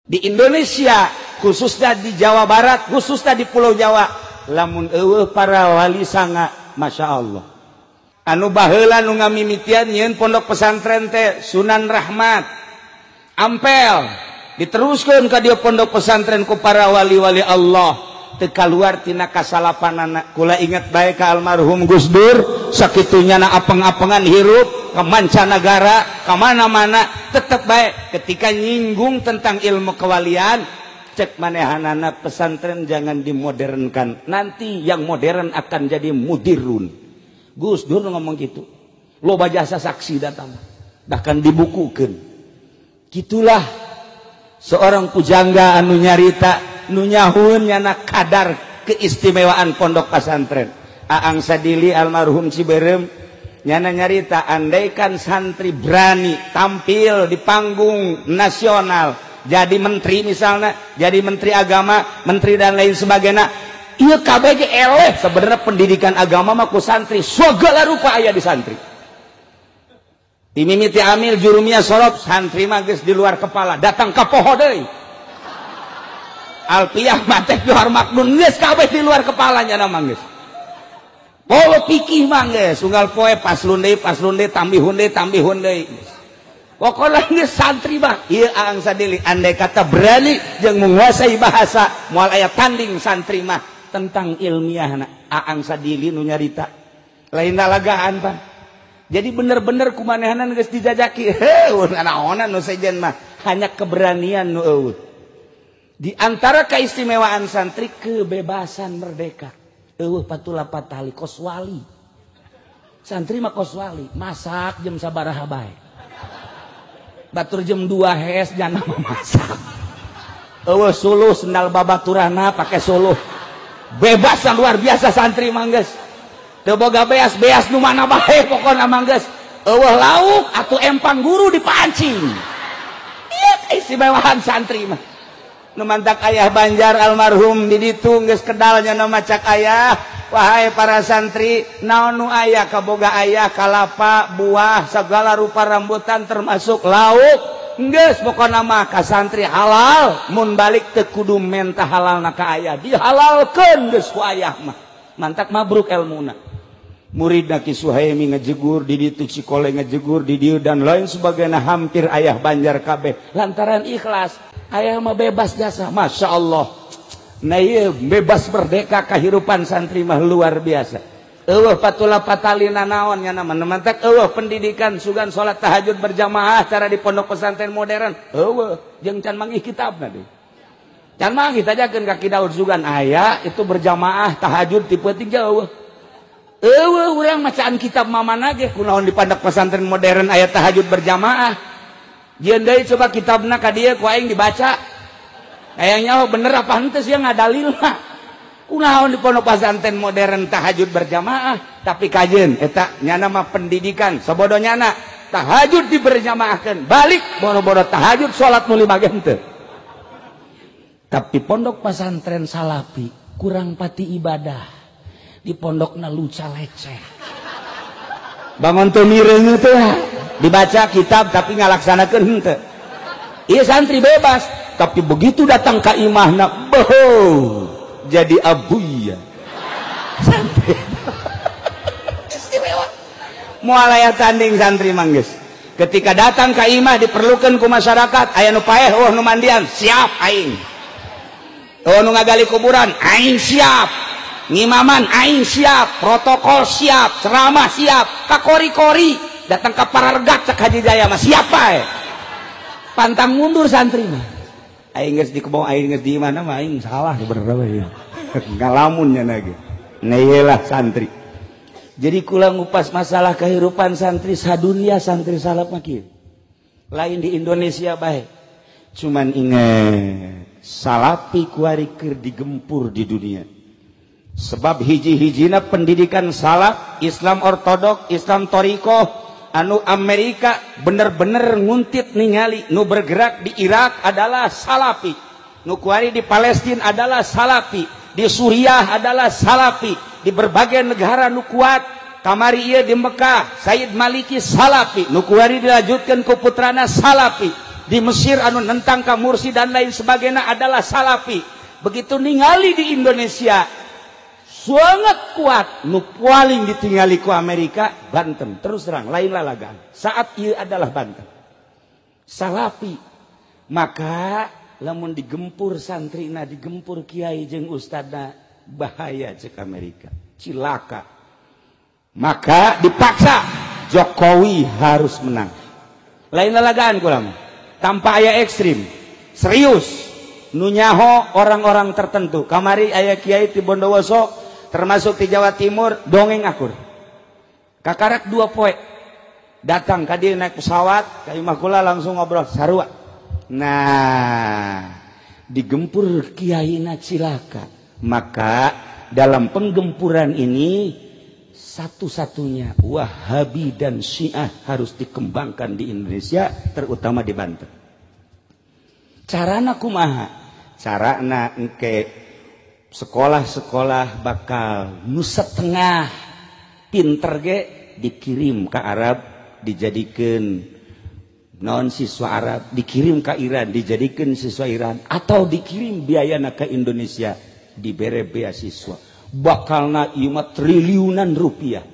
di Indonesia khususnya di Jawa Barat, khususnya di Pulau Jawa, lamun eueuh para wali sanga, masya Allah. Anu baheula nu ngamimitian nyeun pondok pesantren teh Sunan Rahmat, Ampel, diteruskeun ka dieu pondok pesantren ku para wali-wali Allah, teu kaluar tina kasalapanana. Kula inget bae ka almarhum Gus Dur, sakitunya na apeng-apengan hirup ke mancanagara, ke mana-mana, tetep baik ketika nyinggung tentang ilmu kewalian, cek manehanana pesantren jangan dimodernkan, nanti yang modern akan jadi mudirun. Gus Dur ngomong gitu, loba jasa saksi datang, bahkan dibukukan. Gitulah seorang pujangga anu nyarita, nu nyahun nyana kadar keistimewaan pondok pesantren. Aang Sadili almarhum Ciberem nyana nyarita, andaikan santri berani tampil di panggung nasional jadi menteri misalnya, jadi menteri agama, menteri dan lain sebagainya, iya KBG eleh. Sebenarnya pendidikan agama mah ku santri segala rupa aya di santri. Timimiti amil jurumia sorop santri mah geus di luar kepala, datang ka poho deui. Alpiyah mate Johar Maknun geus kabeh di luar kepalanya nama geus. Polo pikih mah geus unggal poe paslun deui tambihun deui. Pokoknya geus santri mah ieu Aang Sadili andai kata berani jeung menguasai bahasa moal aya tanding santri mah tentang ilmiahna. Aang Sadili nu nyarita lain lalagaan Pak. Jadi bener-bener kumanehanan geus dijajaki heuh naonan nu sejen mah hanya keberanian nu eueuh. Di antara keistimewaan santri kebebasan merdeka. Eueuh patula patali koswali. Santri mah koswali, masak jam sabaraha bae. Batur jam 2 hees jangan memasak. Eueuh suluh sendal babaturana pakai suluh. Bebas luar biasa santri mangges. Teu boga beas nu mana bae pokona mangges. Eueuh lauk atuh empang guru dipancing. Ieu keistimewaan santri mah. Nu mantak ayah Banjar almarhum di ditu geus kedalnya na macak ayah. Wahai para santri, naon nu aya kaboga ayah kalapa, buah, segala rupa rambutan termasuk lauk. Geus pokona mah ka santri halal, mun balik teu kudu mentah halalna ka ayah, dihalalkeun geus ku ayah mah. Mantak mabruk elmuna. Muridna Ki Suhaimi ngejegur di ditu, Cikole ngejegur di dieu dan lain sebagainya, hampir ayah Banjar kabeh lantaran ikhlas. Ayah mah bebas jasa, masya Allah. Nah iya bebas merdeka kehidupan santri mah luar biasa. Eueuh patula patalina naon nya nama mantak eueuh pendidikan sugan salat tahajud berjamaah cara di pondok pesantren modern. Eueuh jeung can manggih kitabna deui. Can manggih tajakeun ka Ki Daud sugan aya itu berjamaah tahajud ti peuting eueuh. Eueuh urang macaan kitab mamana ge kunaon di pondok pesantren modern aya tahajud berjamaah. Jieun deui coba kitabna ka dieu ku aing dibaca. Kayaknya bener apa henteu sia ngadalilna. Kunaon di pondok pesantren modern tahajud berjamaah, tapi kajeun eta nyana mah pendidikan sabodonyana tahajud diberjamaahkeun. Balik boro-boro tahajud salat nu 5 jam teu. Tapi pondok pesantren Salafi kurang pati ibadah. Di pondokna luca leceh. Bangun teu mireung teh. Dibaca kitab tapi ngalaksanakeun henteu. Ieu santri bebas, tapi begitu datang ka imahna, boh, jadi abuya. Santri. Istimewa. Moal aya tanding santri manggeus. Ketika datang ka imah diperlukeun ku masyarakat, aya nu paeh, oh nu mandian, siap aing. Oh nu ngagali kuburan, aing siap. Ngimaman aing siap, protokol siap, ceramah siap, kakori-kori. Datang ke Parargat cek Haji Jaya mah siapa ya? Pantang mundur santri mah. Aing geus di kebon, aing geus di mana mah aing salah sebenarnya ya. Ngalamun nya lagi. Nah iyalah santri. Jadi kula ngupas masalah kehidupan santri sadunia santri salaf mah kieu. Lain di Indonesia bae. Cuman ingat Salafi kuari keur digempur di dunia. Sebab hiji-hijina pendidikan salaf, Islam ortodok, Islam torikoh, anu Amerika bener-bener nguntit ningali nu bergerak di Irak adalah Salafi, nu kuari di Palestina adalah Salafi, di Suriah adalah Salafi, di berbagai negara nu kuat kamari ieu di Mekah Sayyid Maliki Salafi, nu kuari dilanjutkeun ku putrana Salafi, di Mesir anu nentang ka Mursi dan lain sebagainya adalah Salafi. Begitu ningali di Indonesia sangat kuat, nu paling ditinggali ku Amerika Banten. Terus terang lain lalagan. Saat ieu adalah Banten. Salafi. Maka lamun digempur santrina, digempur kiai jeung ustadna bahaya cek Amerika. Cilaka. Maka dipaksa Jokowi harus menang. Lain lalagaan kulam. Tanpa aya ekstrim. Serius. Nunyaho orang-orang tertentu. Kamari aya kiai ti Bondowoso termasuk di Jawa Timur dongeng akur. Kakarak 2 poe. Datang ka dieu naik pesawat, ka imah kula langsung ngobrol sarua. Nah, digempur kiaina cilaka. Maka dalam penggempuran ini satu-satunya Wahabi dan Syiah harus dikembangkan di Indonesia, terutama di Banten. Carana kumaha? Carana engke sekolah-sekolah bakal nu setengah pinter ge dikirim ke Arab dijadikan non siswa Arab, dikirim ke Iran dijadikan siswa Iran, atau dikirim biayana ke Indonesia dibere beasiswa. Bakalna ieu mah triliunan rupiah.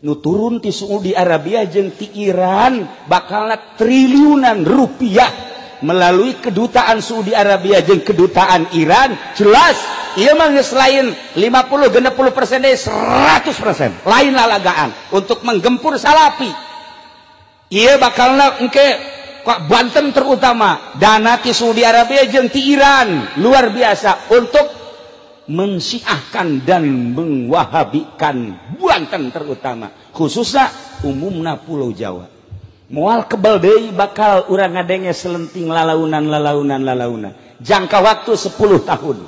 Nu turun ti Saudi Arabia jeung ti Iran bakalna triliunan rupiah melalui kedutaan Saudi Arabia jeung kedutaan Iran. Jelas ieu mah geus lain 50-60% deui 100%. Lain lalagaan untuk menggempur Salafi. Ieu bakalna engke Banten terutama dana ti Saudi Arabia jeung ti Iran luar biasa untuk mensyiahkan dan mengwahabikan Banten terutama, khususnya umumna Pulau Jawa. Moal kebal deui bakal urang ngadenge selenting lalaunan. Jangka waktu 10 tahun.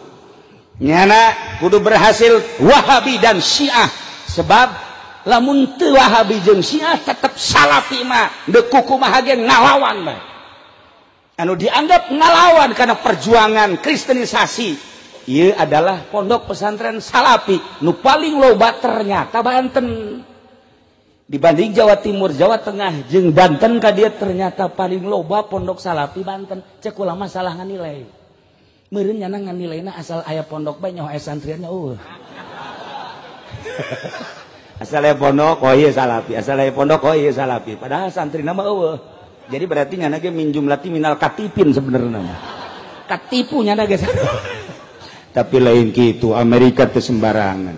Nyana kudu berhasil Wahabi dan Syiah, sebab lamun teu Wahabi jeung Syiah tetep Salafi mah deuk kumaha ge ngalawan bae. Anu dianggap ngalawan karena perjuangan kristenisasi. Ieu adalah pondok pesantren Salafi nu paling loba ternyata Banten. Dibanding Jawa Timur, Jawa Tengah jeung Banten ka dieu ternyata paling loba pondok Salafi Banten. Cek ulama salah nganilai. Meureun nyana nganilaina asal aya pondok bae nyaho aya santriannya Asal aya pondok oh ieu Salafi, asal aya pondok oh ieu Salafi. Padahal santrina mah eueuh. Jadi berarti nyana ge min jumlati minal katipin sebenarnya. Katipu nyana ge. Tapi lain gitu, Amerika teu sembarangan.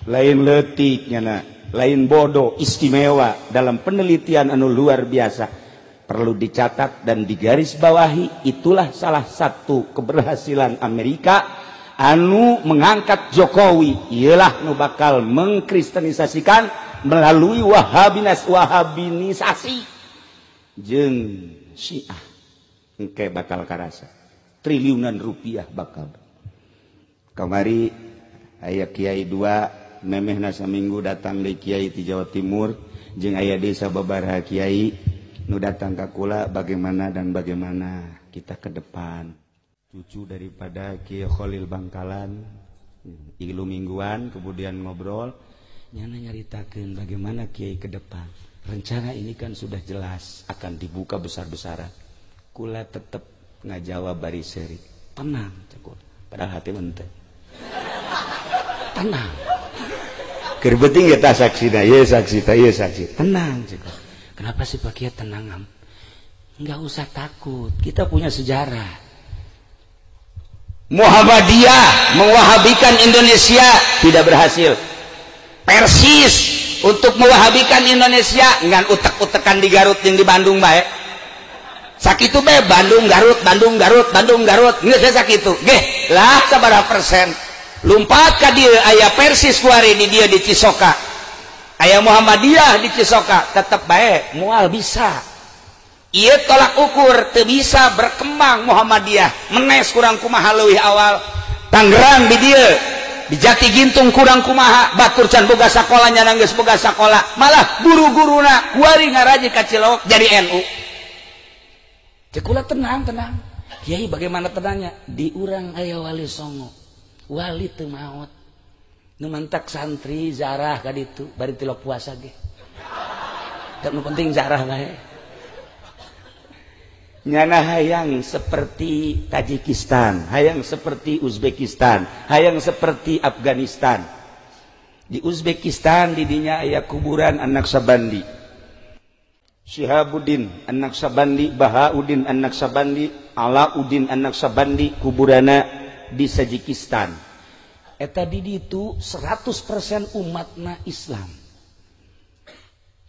Lain leutik nyana, lain bodoh, istimewa dalam penelitian anu luar biasa. Perlu dicatat dan digarisbawahi, itulah salah satu keberhasilan Amerika anu mengangkat Jokowi. Ialah nu bakal mengkristenisasikan melalui wahabinisasi jeung Syiah. Engke bakal karasa triliunan rupiah bakal. Kamari aya kiai 2 memehna saminggu datang di kiai di Jawa Timur jeung aya desa babaraha kiai nu datang ka kula bagaimana kita ke depan. Cucu daripada Kiai Khalil Bangkalan ilu mingguan kemudian ngobrol nyana nyaritakeun bagaimana kiai ke depan. Rencana ini kan sudah jelas akan dibuka besar-besaran. Kula tetep ngajawab bari seuri. Tenang cekul. Padahal hati mente. Tenang. Keur beuting eta saksina, ieu saksi, ieu saksi. Tenang cekul. Kenapa sih Pak Kiai tenang? Enggak usah takut. Kita punya sejarah. Muhammadiyah mewahabikan Indonesia tidak berhasil. Persis untuk mewahabikan Indonesia ngan utek-utekan di Garut yang di Bandung bae. Sakitu bae Bandung Garut. Geus sakitu. Geh, lah sabaraha persen. Lumpat ka dieu aya Persis kuari di dia di Cisoka. Aya Muhammadiyah di Cisoka, tetep bae moal bisa. Ieu tolak ukur teu bisa berkembang Muhammadiyah. Menes kurang kumaha leuwih awal. Tangerang di dieu di Jati Gintung kurang kumaha, batur can boga sakola nyana geus boga sakola, malah guru-guruna kuari ngaraji ka Cilok jadi NU. Cek kula tenang. Kiai bagaimana tenangnya? Di urang aya wali songo. Wali teu maot. Nu mentak santri zarah ka ditu bari tilok puasa ge. Dan nu penting zarah bae. nyana hayang seperti Tajikistan, hayang seperti Uzbekistan, hayang seperti Afghanistan. Di Uzbekistan didinya aya kuburan anak Sabandi, Syihabuddin anak Sabandi, Bahauddin anak Sabandi, Alauddin anak Sabandi, kuburana di Tajikistan. Eta di ditu 100% umatna Islam,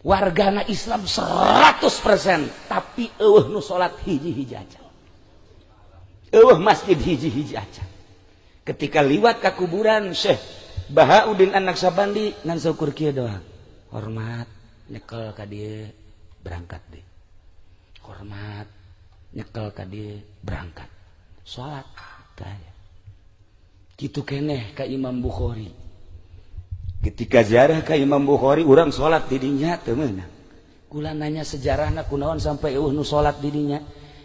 wargana Islam 100%, tapi eueuh nu salat hiji-hiji aja, eueuh masjid hiji-hiji aja. Ketika liwat ka kuburan Syekh Bahauddin anak Sabandi ngan syukur kieu doang, hormat nyekel ka dieu berangkat deh, hormat nyekel ka dieu berangkat salat tanya. Kitu keneh ka Imam Bukhari. Ketika ziarah ka Imam Bukhari urang salat di dinya teu meunang. Kula nanya sejarahna kunaon sampai eueuh nu salat di dinya.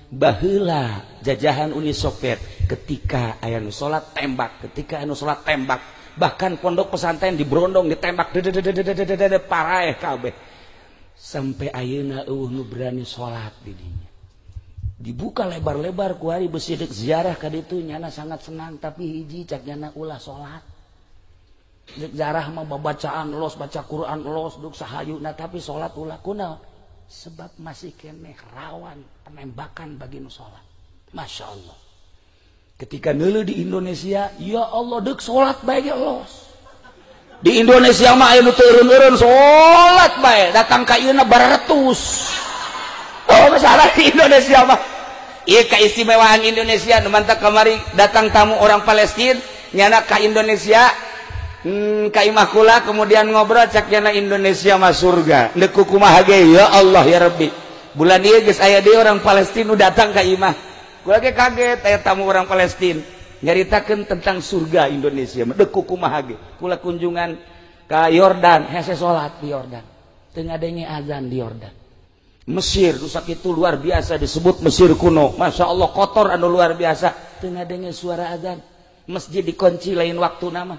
Baheula jajahan Uni Soviet ketika aya nu salat tembak, ketika anu salat tembak, bahkan pondok pesantren diberondong ditembak paraeh kabeh. Sampai ayeuna eueuh nu berani salat di dinya. Dibuka lebar-lebar ku ari besi deuk ziarah ka ditu nyana sangat senang, tapi hiji cak nyana ulah salat. Deuk ziarah mah babacaan los, baca Quran los, duk sahayuna, tapi salat ulah kunaon? Sebab masih keneh rawan penembakan bagi nu salat. Masya Allah. Ketika neuleuh di Indonesia, ya Allah deuk salat bae los. Di Indonesia mah aya nu turun-turun salat bae, datang ka ieu na baratus. Oh masalah di Indonesia mah iya keistimewaan Indonesia. Numantak kemari datang tamu orang Palestina nyana ka Indonesia ka imah kula, kemudian ngobrol cak nyana Indonesia mah surga ndek kumaha ge. Ya Allah ya Rabbi, bulan ieu geus aya deui orang Palestina nu datang ka imah. Kula ge kaget aya tamu orang Palestina nyaritakeun tentang surga Indonesia mah ndek kumaha ge. Kula kunjungan ka Yordan, hese salat di Yordan, teu ngadenge azan di Yordan. Mesir rusak itu luar biasa, disebut Mesir kuno. Masya Allah kotor anu luar biasa, tengah dengar suara azan. Masjid dikunci lain waktu nama.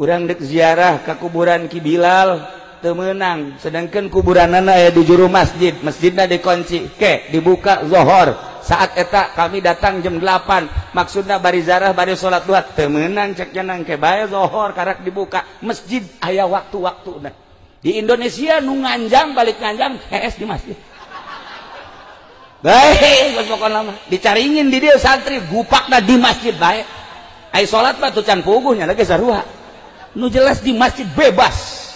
Urang dek ziarah ke kuburan Ki Bilal teu meunang, sedangkan kuburanana aya di juru masjid, masjidna dikunci. Ke dibuka zuhur, saat eta kami datang jam 8, maksudna bari ziarah bari salat duha, teu meunang cek cenah ke bae zuhur karak dibuka. Masjid aya waktu-waktuna. Di Indonesia nu nganjang balik nganjang HS di masjid. Baik, pokokna mah dicaringin di dieu santri gupakna di masjid bae. Ai salat mah teu can puguhnya lagi sarua. Nu jelas di masjid bebas.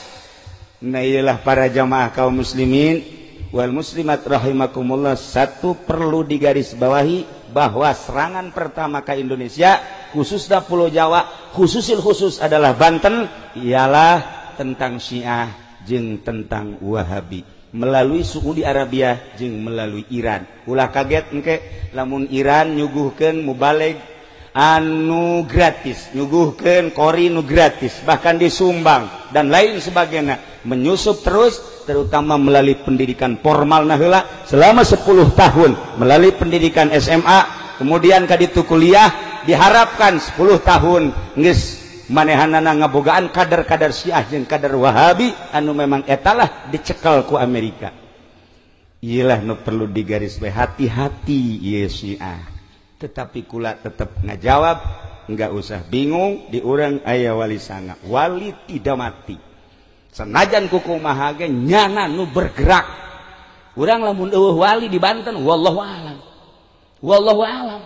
Nah iyalah para jamaah kaum muslimin wal muslimat rahimakumullah, satu perlu digarisbawahi bahwa serangan pertama ke Indonesia khususnya Pulau Jawa, khusus adalah Banten, ialah tentang Syiah jeung tentang Wahabi melalui Saudi Arabia jeung melalui Iran. Ulah kaget engke lamun Iran nyuguhkeun mubalig anu gratis, nyuguhkeun kori nu gratis, bahkan disumbang dan lain sebagainya, menyusup terus terutama melalui pendidikan formal heula selama 10 tahun melalui pendidikan SMA, kemudian ka ditu kuliah diharapkan 10 tahun geus manehanana ngabogaan kadar-kadar Syiah jeung kadar Wahabi anu memang etalah dicekel ku Amerika. Iyalah nu perlu digarisbawahi, hati-hati ieu Syiah. Tetapi kula tetap ngajawab, enggak usah bingung, di urang aya wali sanga. Wali tidak mati. Senajan kukumaha ge nyana nu bergerak. Urang lamun eueuh wali di Banten wallahu alam. Wallahu alam.